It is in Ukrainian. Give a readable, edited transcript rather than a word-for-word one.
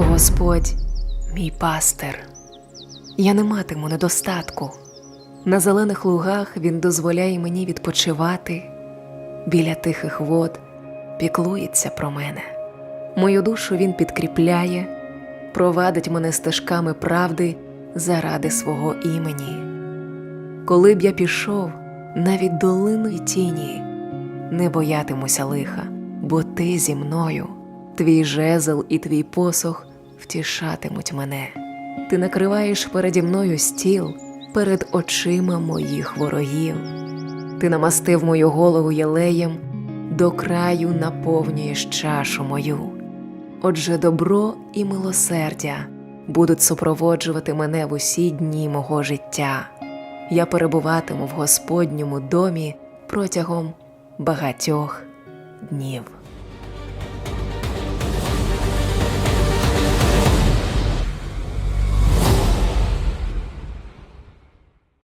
Господь – мій пастир. Я не матиму недостатку. На зелених лугах Він дозволяє мені відпочивати. Біля тихих вод піклується про мене. Мою душу Він підкріпляє, провадить мене стежками правди заради свого імені. Коли б я пішов навіть долиною тіні, не боятимуся лиха, бо ти зі мною. Твій жезл і твій посох втішатимуть мене. Ти накриваєш переді мною стіл перед очима моїх ворогів. Ти намастив мою голову єлеєм, до краю наповнюєш чашу мою. Отже, добро і милосердя будуть супроводжувати мене в усі дні мого життя. Я перебуватиму в Господньому домі протягом багатьох днів.